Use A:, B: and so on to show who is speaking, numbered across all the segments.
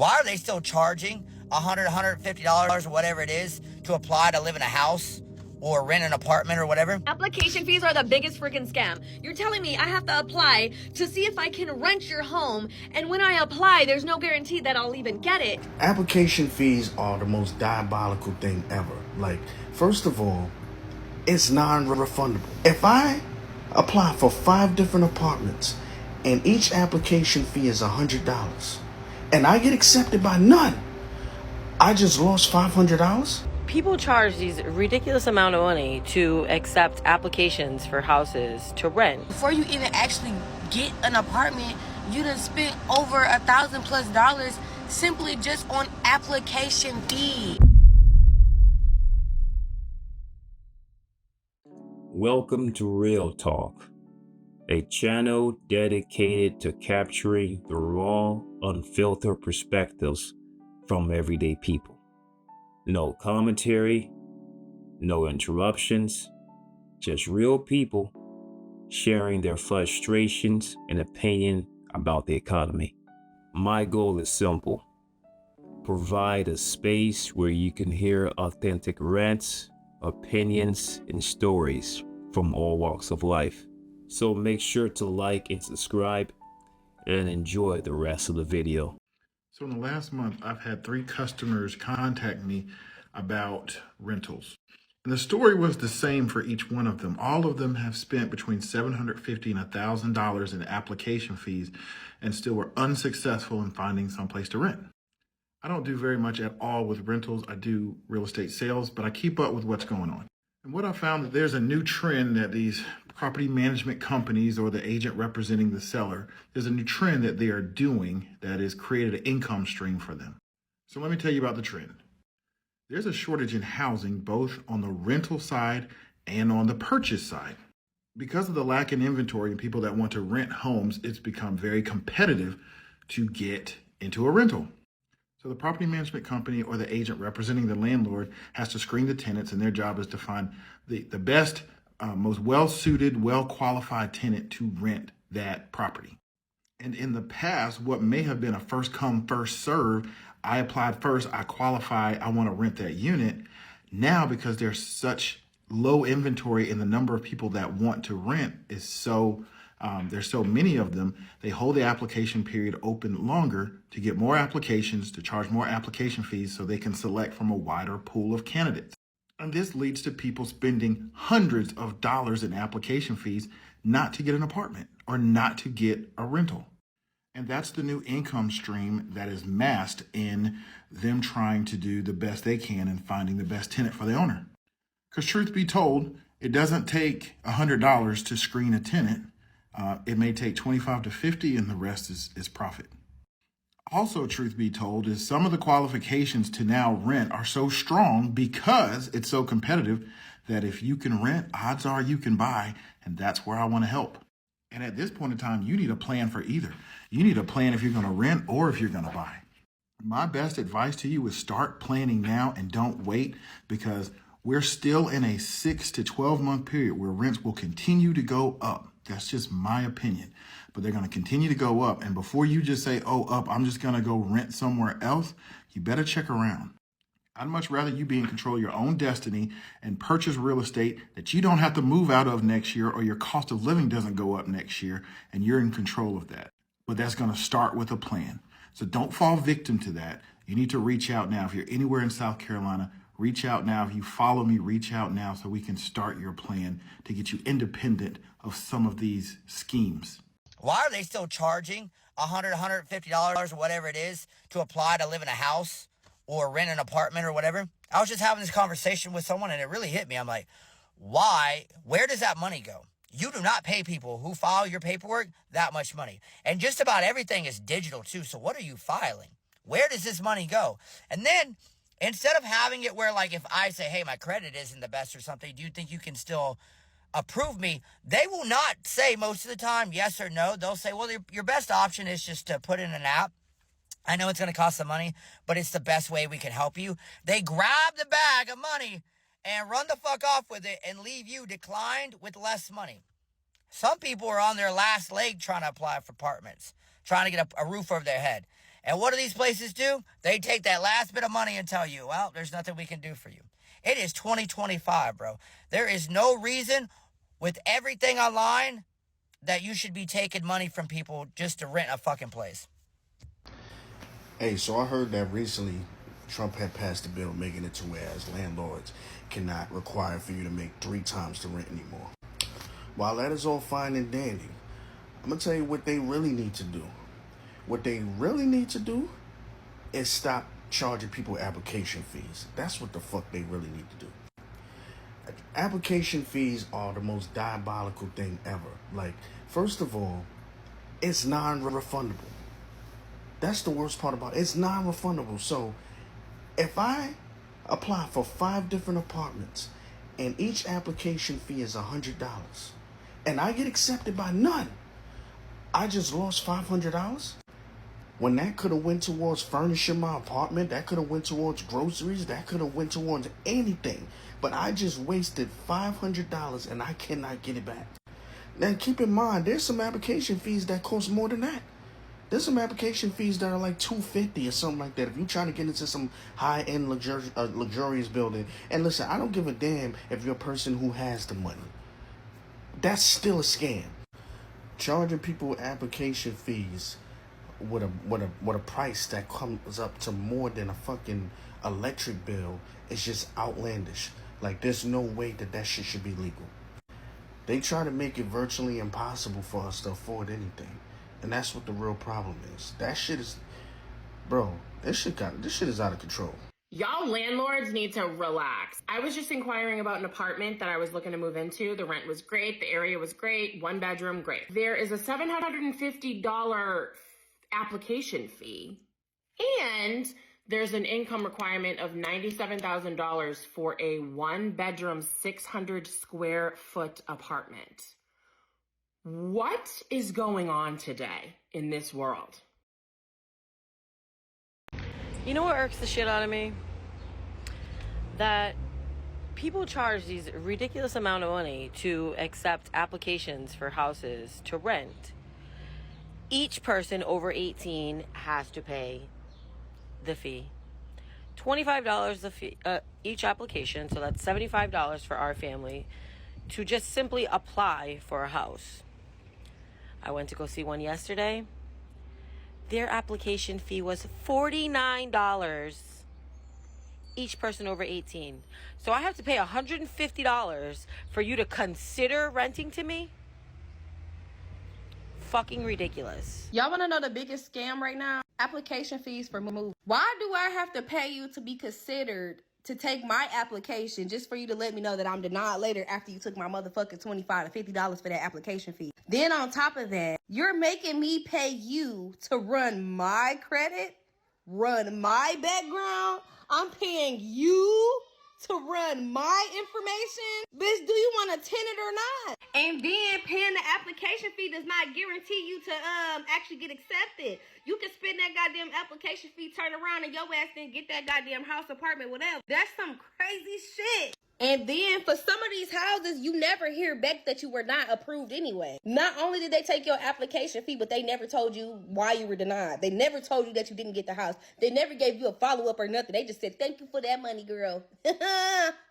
A: Why are they still charging $100, $150 or whatever it is to apply to live in a house or rent an apartment or whatever?
B: Application fees are the biggest freaking scam. You're telling me I have to apply to see if I can rent your home, and when I apply, there's no guarantee that I'll even get it.
C: Application fees are the most diabolical thing ever. Like, first of all, it's non-refundable. If I apply for 5 different apartments and each application fee is $100 and I get accepted by none, I just lost $500?
D: People charge these ridiculous amount of money to accept applications for houses to rent.
E: Before you even actually get an apartment, you done spent over $1,000+ simply just on application fee.
F: Welcome to Real Talk, a channel dedicated to capturing the raw, unfiltered perspectives from everyday people. No commentary, no interruptions, just real people sharing their frustrations and opinion about the economy. My goal is simple: provide a space where you can hear authentic rants, opinions, and stories from all walks of life. So make sure to like and subscribe and enjoy the rest of the video.
G: So in the last month, I've had 3 customers contact me about rentals. And the story was the same for each one of them. All of them have spent between $750 and $1,000 in application fees and still were unsuccessful in finding someplace to rent. I don't do very much at all with rentals. I do real estate sales, but I keep up with what's going on. And what I found that there's a new trend that these property management companies or the agent representing the seller, there's a new trend that they are doing that has created an income stream for them. So let me tell you about the trend. There's a shortage in housing, both on the rental side and on the purchase side. Because of the lack in inventory and people that want to rent homes, it's become very competitive to get into a rental. So the property management company or the agent representing the landlord has to screen the tenants, and their job is to find the best, most well-suited, well-qualified tenant to rent that property. And in the past, what may have been a first come, first serve, I applied first, I qualify, I want to rent that unit. Now, because there's such low inventory and the number of people that want to rent is so there's so many of them, they hold the application period open longer to get more applications, to charge more application fees so they can select from a wider pool of candidates. And this leads to people spending hundreds of dollars in application fees not to get an apartment or not to get a rental. And that's the new income stream that is masked in them trying to do the best they can in finding the best tenant for the owner. Because truth be told, it doesn't take $100 to screen a tenant. It may take $25 to $50, and the rest is profit. Also, truth be told, is some of the qualifications to now rent are so strong because it's so competitive that if you can rent, odds are you can buy, and that's where I want to help. And at this point in time, you need a plan for either. You need a plan if you're going to rent or if you're going to buy. My best advice to you is start planning now and don't wait, because we're still in a 6 to 12 month period where rents will continue to go up. That's just my opinion, but they're going to continue to go up. And before you just say, oh, up, I'm just going to go rent somewhere else, you better check around. I'd much rather you be in control of your own destiny and purchase real estate that you don't have to move out of next year, or your cost of living doesn't go up next year, and you're in control of that. But that's going to start with a plan. So don't fall victim to that. You need to reach out now. If you're anywhere in South Carolina, reach out now. If you follow me, reach out now so we can start your plan to get you independent of some of these schemes.
A: Why are they still charging $100, $150 or whatever it is to apply to live in a house or rent an apartment or whatever? I was just having this conversation with someone and it really hit me. I'm like, why? Where does that money go? You do not pay people who file your paperwork that much money. And just about everything is digital too. So what are you filing? Where does this money go? And then instead of having it where, like, if I say, hey, my credit isn't the best or something, do you think you can still approve me? They will not say most of the time yes or no. They'll say, well, your best option is just to put in an app. I know it's going to cost some money, but it's the best way we can help you. They grab the bag of money and run the fuck off with it and leave you declined with less money. Some people are on their last leg trying to apply for apartments, trying to get a roof over their head. And what do these places do? They take that last bit of money and tell you, well, there's nothing we can do for you. It is 2025, bro. There is no reason with everything online that you should be taking money from people just to rent a fucking place.
C: Hey, so I heard that recently Trump had passed a bill making it to whereas landlords cannot require for you to make 3 times the rent anymore. While that is all fine and dandy, I'm going to tell you what they really need to do. What they really need to do is stop charging people application fees. That's what the fuck they really need to do. Application fees are the most diabolical thing ever. Like, first of all, it's non-refundable. That's the worst part about it. It's non-refundable. So, if I apply for 5 different apartments and each application fee is $100 and I get accepted by none, I just lost $500? When that could have went towards furnishing my apartment, that could have went towards groceries, that could have went towards anything. But I just wasted $500 and I cannot get it back. Now keep in mind, there's some application fees that cost more than that. There's some application fees that are like $250 or something like that. If you're trying to get into some high-end luxurious building. And listen, I don't give a damn if you're a person who has the money. That's still a scam. Charging people application fees with a price that comes up to more than a fucking electric bill is just outlandish. Like, there's no way that shit should be legal. They try to make it virtually impossible for us to afford anything. And that's what the real problem is. That shit is, bro, this shit is out of control.
H: Y'all landlords need to relax. I was just inquiring about an apartment that I was looking to move into. The rent was great. The area was great. 1 bedroom, great. There is a $750 application fee. And there's an income requirement of $97,000 for a 1 bedroom, 600 square foot apartment. What is going on today in this world?
D: You know what irks the shit out of me? That people charge these ridiculous amount of money to accept applications for houses to rent. Each person over 18 has to pay the fee. $25 the fee, each application, so that's $75 for our family to just simply apply for a house. I went to go see one yesterday. Their application fee was $49 each person over 18. So I have to pay $150 for you to consider renting to me? Fucking ridiculous.
E: Y'all want to know the biggest scam right now? Application fees for move. Why do I have to pay you to be considered to take my application just for you to let me know that I'm denied later after you took my motherfucking $25 to $50 for that application fee? Then on top of that, you're making me pay you to run my credit, run my background. I'm paying you to run my information. Bitch, do you want a tenant or not? And then paying the application fee does not guarantee you to actually get accepted. You can spend that goddamn application fee, turn around, and your ass then get that goddamn house, apartment, whatever. That's some crazy shit. And then for some of these houses, you never hear back that you were not approved anyway. Not only did they take your application fee, but they never told you why you were denied. They never told you that you didn't get the house. They never gave you a follow-up or nothing. They just said, thank you for that money, girl.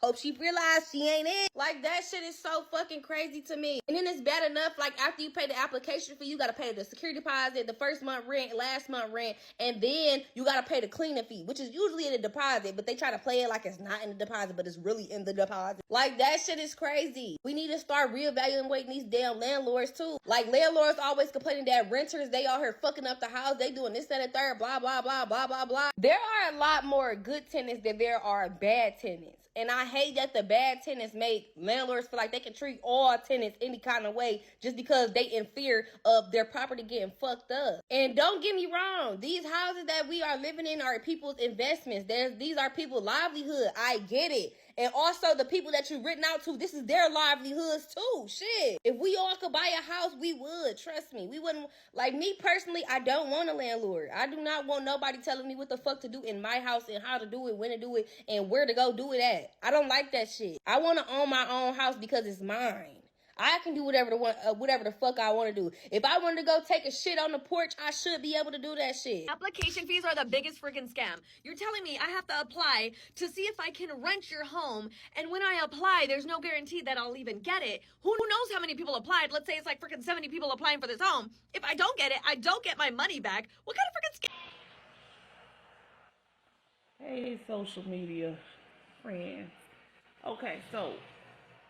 E: Hope she realized she ain't it. Like, that shit is so fucking crazy to me. And then it's bad enough, like, after you pay the application fee, you gotta pay the security deposit, the first month rent, last month rent, and then you gotta pay the cleaning fee, which is usually in the deposit, but they try to play it like it's not in the deposit, but it's really in the deposit. Like, that shit is crazy. We need to start reevaluating these damn landlords, too. Like, landlords always complaining that renters, they out here fucking up the house, they doing this, that, and third, blah, blah, blah, blah, blah, blah. There are a lot more good tenants than there are bad tenants. And I hate that the bad tenants make landlords feel like they can treat all tenants any kind of way just because they in fear of their property getting fucked up. And don't get me wrong, these houses that we are living in are people's investments. These are people's livelihood. I get it. And also the people that you written out to, this is their livelihoods too. Shit. If we all could buy a house, we would. Trust me. We wouldn't. Like, me personally, I don't want a landlord. I do not want nobody telling me what the fuck to do in my house and how to do it, when to do it, and where to go do it at. I don't like that shit. I want to own my own house because it's mine. I can do whatever the fuck I want to do. If I wanted to go take a shit on the porch, I should be able to do that shit.
B: Application fees are the biggest freaking scam. You're telling me I have to apply to see if I can rent your home, and when I apply, there's no guarantee that I'll even get it. Who knows how many people applied? Let's say it's like freaking 70 people applying for this home. If I don't get it, I don't get my money back. What kind of freaking scam?
I: Hey, social media friends. Okay, so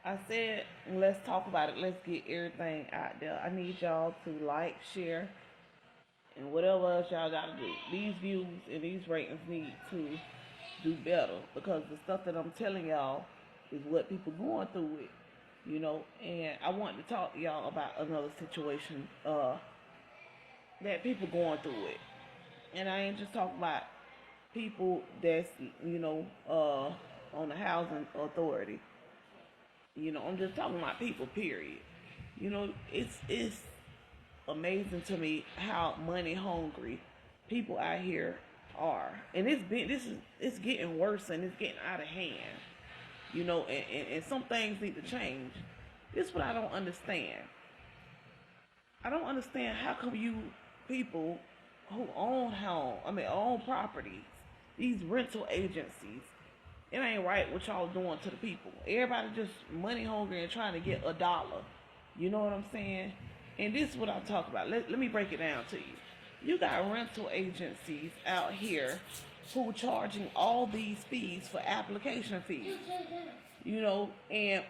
I: I said, let's talk about it. Let's get everything out there. I need y'all to like, share, and whatever else y'all gotta do. These views and these ratings need to do better, because the stuff that I'm telling y'all is what people going through with, you know. And I want to talk to y'all about another situation that people going through it. And I ain't just talking about people that's, you know, on the housing authority. You know, I'm just talking about people, period. You know, it's amazing to me how money hungry people out here are. And it's getting worse, and it's getting out of hand. You know, and some things need to change. This is what I don't understand. I don't understand how come you people who own own properties, these rental agencies, it ain't right what y'all doing to the people. Everybody just money hungry and trying to get $1. You know what I'm saying? And this is what I'm talking about. Let me break it down to you. You got rental agencies out here who charging all these fees for application fees. You know, and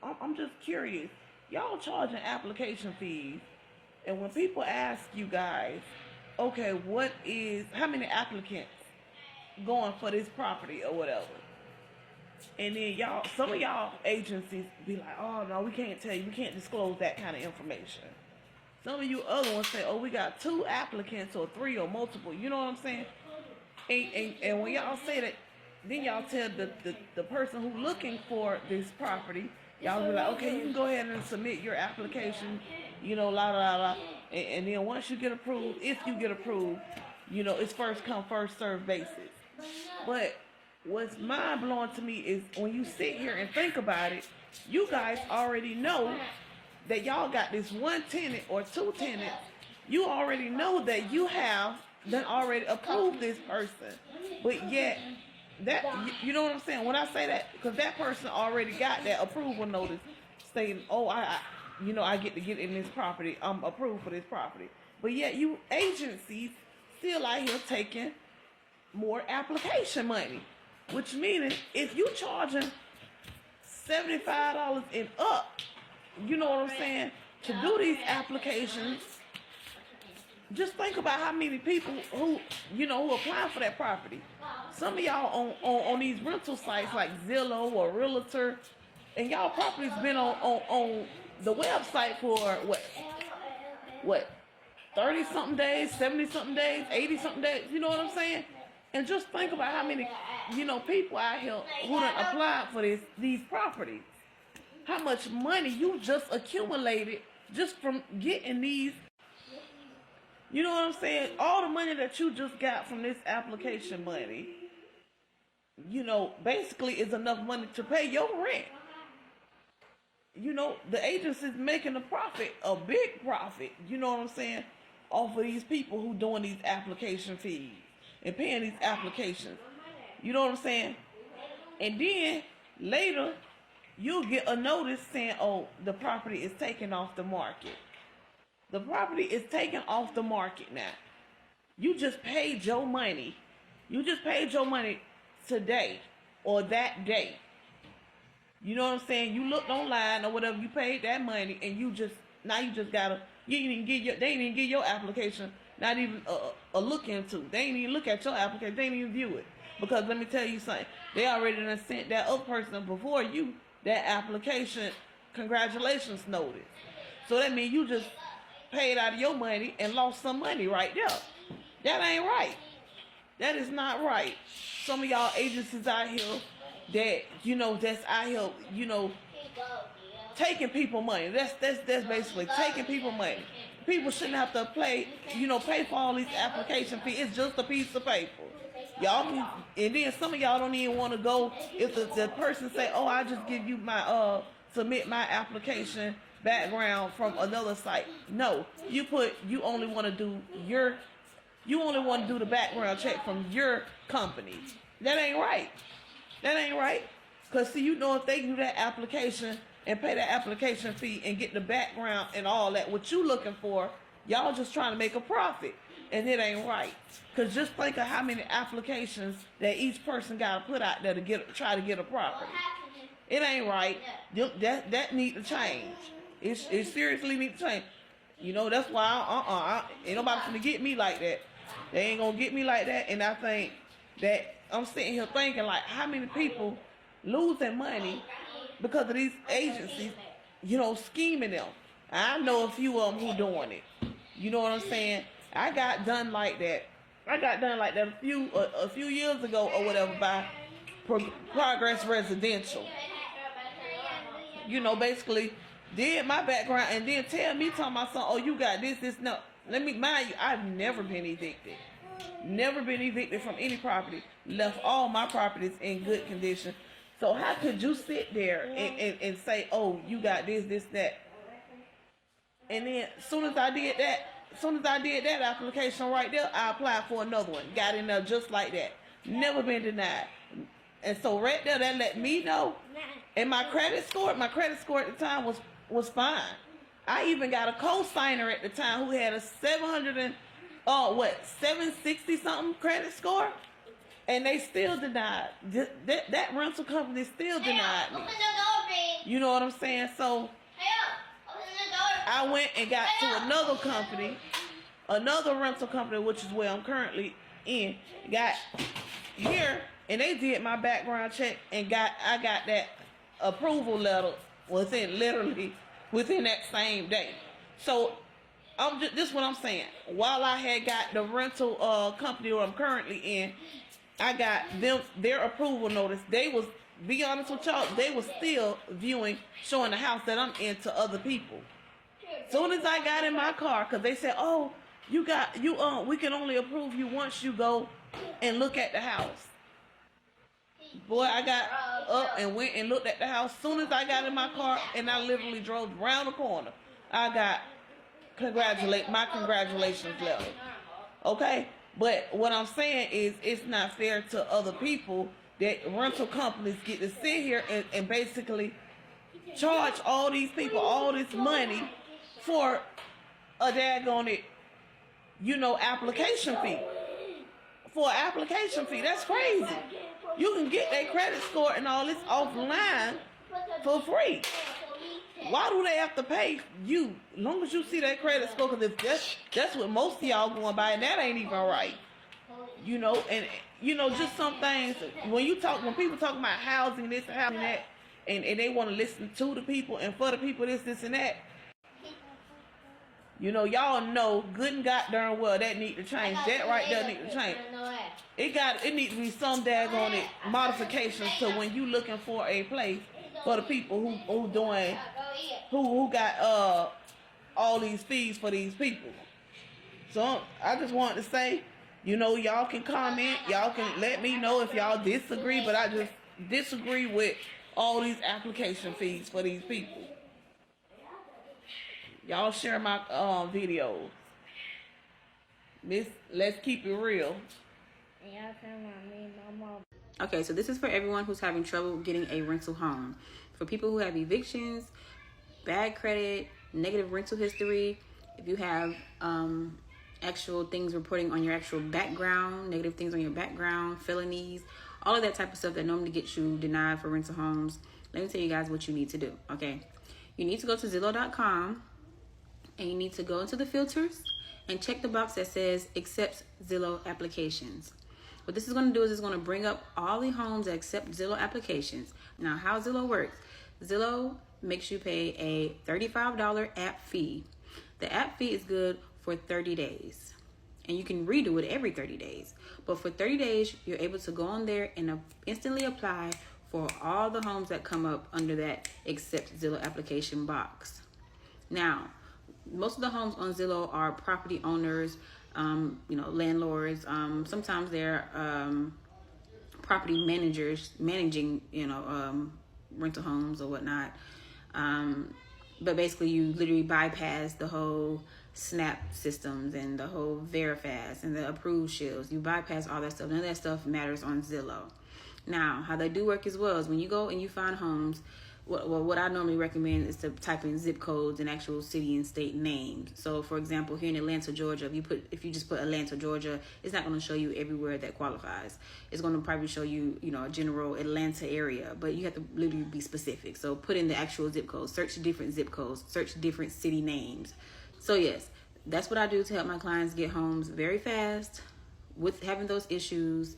I: I'm just curious. Y'all charging application fees, and when people ask you guys, okay, how many applicants going for this property or whatever? And then some of y'all agencies be like, oh no, we can't tell you, we can't disclose that kind of information. Some of you other ones say, oh, we got 2 applicants or 3 or multiple, you know what I'm saying? And when y'all say that, then y'all tell the person who looking for this property, y'all be like, okay, you can go ahead and submit your application, you know, la la la. And then once you get approved, if you get approved, you know, it's first come, first served basis. But what's mind blowing to me is when you sit here and think about it, you guys already know that y'all got this 1 tenant or 2 tenants. You already know that you have done already approved this person, but yet that, you know what I'm saying? When I say that, because that person already got that approval notice stating, oh, I get to get in this property. I'm approved for this property. But yet you agencies still out here taking more application money, which meaning if you charging $75 and up, you know what I'm saying, to do these applications, just think about how many people who apply for that property. Some of y'all on these rental sites like Zillow or Realtor, and y'all property's been on the website for what 30 something days, 70 something days, 80 something days, you know what I'm saying? And just think about how many, people out here who done applied for these properties. How much money you just accumulated just from getting these. You know what I'm saying? All the money that you just got from this application money, basically is enough money to pay your rent. The agency's making a profit, a big profit, you know what I'm saying, off of these people who doing these application fees and paying these applications. You know what I'm saying? And then later, you'll get a notice saying, oh, the property is taken off the market. The property is taken off the market now. You just paid your money. You just paid your money today or that day. You know what I'm saying? You looked online or whatever, you paid that money, and they didn't even give your application not even a look into. They ain't even look at your application. They ain't even view it. Because let me tell you something. They already done sent that other person before you that application congratulations notice. So that means you just paid out of your money and lost some money right there. That ain't right. That is not right. Some of y'all agencies out here that's out here, taking people money. That's basically taking people money. People shouldn't have to pay for all these application fees. It's just a piece of paper. And then some of y'all don't even want to go if the person say, oh, I just give you my submit my application background from another site. No, you only want to do the background check from your company. That ain't right. That ain't right. Because, see, if they do that application and pay that application fee and get the background and all that, what you looking for, y'all just trying to make a profit. And it ain't right. Because just think of how many applications that each person got to put out there to try to get a property. It ain't right. That need to change. It seriously need to change. That's why ain't nobody gonna get me like that. They ain't gonna get me like that. And I think that I'm sitting here thinking, like, how many people losing money because of these agencies, scheming them. I know a few of them who doing it. You know what I'm saying? I got done like that. A few years ago or whatever by Progress Residential. Basically did my background and then tell me, talking about something, oh, you got this, no. Let me mind you, I've never been evicted. Never been evicted from any property. Left all my properties in good condition. So how could you sit there and say, oh, you got this, that? And then as soon as I did that application right there, I applied for another one. Got in there just like that. Never been denied. And so right there, that let me know. And my credit score at the time was fine. I even got a co-signer at the time who had a 760 something credit score, and they still denied. That rental company still denied me. You know what I'm saying? So I went and got to another rental company, which is where I'm currently in. Got here, and they did my background check, and I got that approval letter within that same day. So this is what I'm saying. While I had got the rental company where I'm currently in, I got their approval notice. They was, be honest with y'all, they was still showing the house that I'm in to other people. Soon as I got in my car, because they said, oh, we can only approve you once you go and look at the house. Boy, I got up and went and looked at the house. Soon as I got in my car and I literally drove around the corner, I got my congratulations letter. Okay? But what I'm saying is it's not fair to other people that rental companies get to sit here and basically charge all these people all this money for a daggone application fee. For an application fee. That's crazy. You can get their credit score and all this offline for free. Why do they have to pay you? As long as you see that credit score, because if that's what most of y'all going by, and that ain't even right. Just some things. When people talk about housing this and housing that, and they want to listen to the people and for the people this and that. Y'all know good and goddamn well that need to change. That right there need to change. It needs to be some daggone it modifications to when you looking for a place for the people who got all these fees for these people. So I just wanted to say, y'all can comment, y'all can let me know if y'all disagree, but I just disagree with all these application fees for these people. Y'all share my videos. Let's keep it real.
J: Okay, so this is for everyone who's having trouble getting a rental home. For people who have evictions, bad credit, negative rental history, if you have actual things reporting on your actual background, negative things on your background, felonies, all of that type of stuff that normally gets you denied for rental homes, let me tell you guys what you need to do, okay? You need to go to Zillow.com and you need to go into the filters and check the box that says accepts Zillow applications. What this is going to do is it's going to bring up all the homes that accept Zillow applications. Now, how Zillow works, Zillow makes you pay a $35 app fee. The app fee is good for 30 days. And you can redo it every 30 days. But for 30 days, you're able to go on there and instantly apply for all the homes that come up under that accept Zillow application box. Now, most of the homes on Zillow are property owners, landlords. Sometimes they're property managers managing, rental homes or whatnot. But basically, you literally bypass the whole SNAP systems and the whole Verifast and the approved shields. You bypass all that stuff. None of that stuff matters on Zillow. Now, how they do work as well is when you go and you find homes, what I normally recommend is to type in zip codes and actual city and state names. So, for example, here in Atlanta, Georgia, if you just put Atlanta, Georgia, it's not going to show you everywhere that qualifies. It's going to probably show you, a general Atlanta area, but you have to literally be specific. So, put in the actual zip codes, search different zip codes, search different city names. So, yes, that's what I do to help my clients get homes very fast with having those issues,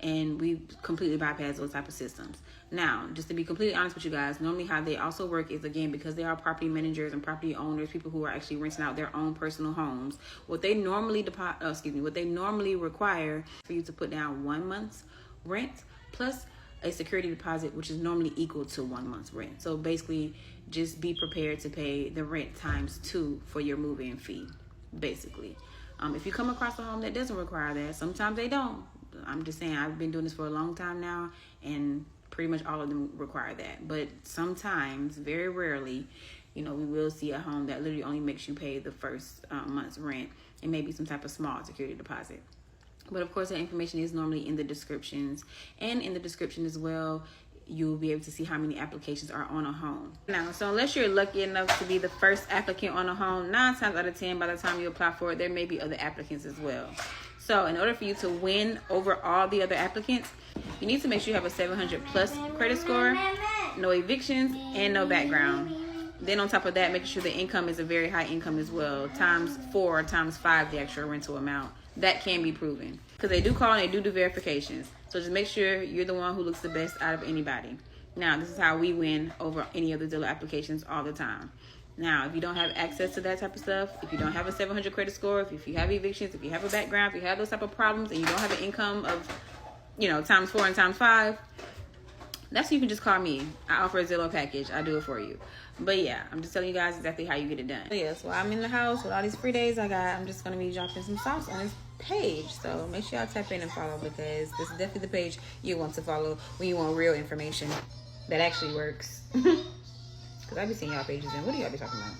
J: and we completely bypass those type of systems. Now, just to be completely honest with you guys, normally how they also work is, again, because they are property managers and property owners, people who are actually renting out their own personal homes. What they normally require for you to put down 1 month's rent plus a security deposit, which is normally equal to 1 month's rent. So basically, just be prepared to pay the rent times 2 for your move-in fee, basically. If you come across a home that doesn't require that, sometimes they don't. I'm just saying, I've been doing this for a long time now, and pretty much all of them require that. But sometimes, very rarely, we will see a home that literally only makes you pay the first month's rent and maybe some type of small security deposit. But of course, that information is normally in the descriptions, and in the description as well, you'll be able to see how many applications are on a home. Now, so unless you're lucky enough to be the first applicant on a home, 9 times out of 10, by the time you apply for it, there may be other applicants as well. So in order for you to win over all the other applicants, you need to make sure you have a 700 plus credit score, no evictions, and no background. Then on top of that, making sure the income is a very high income as well, times 4 or times 5 the actual rental amount. That can be proven, because they do call and they do verifications. So just make sure you're the one who looks the best out of anybody. Now, this is how we win over any other Zillow applications all the time. Now, if you don't have access to that type of stuff, if you don't have a 700 credit score, if you have evictions, if you have a background, if you have those type of problems, and you don't have an income of, times 4 and times 5, that's when you can just call me. I offer a Zillow package. I do it for you. But yeah, I'm just telling you guys exactly how you get it done. So yeah, so I'm in the house with all these free days I got. I'm just going to be dropping some sauce on this page. So make sure y'all tap in and follow, because this is definitely the page you want to follow when you want real information that actually works. Because I be seeing y'all pages and what do y'all be talking about?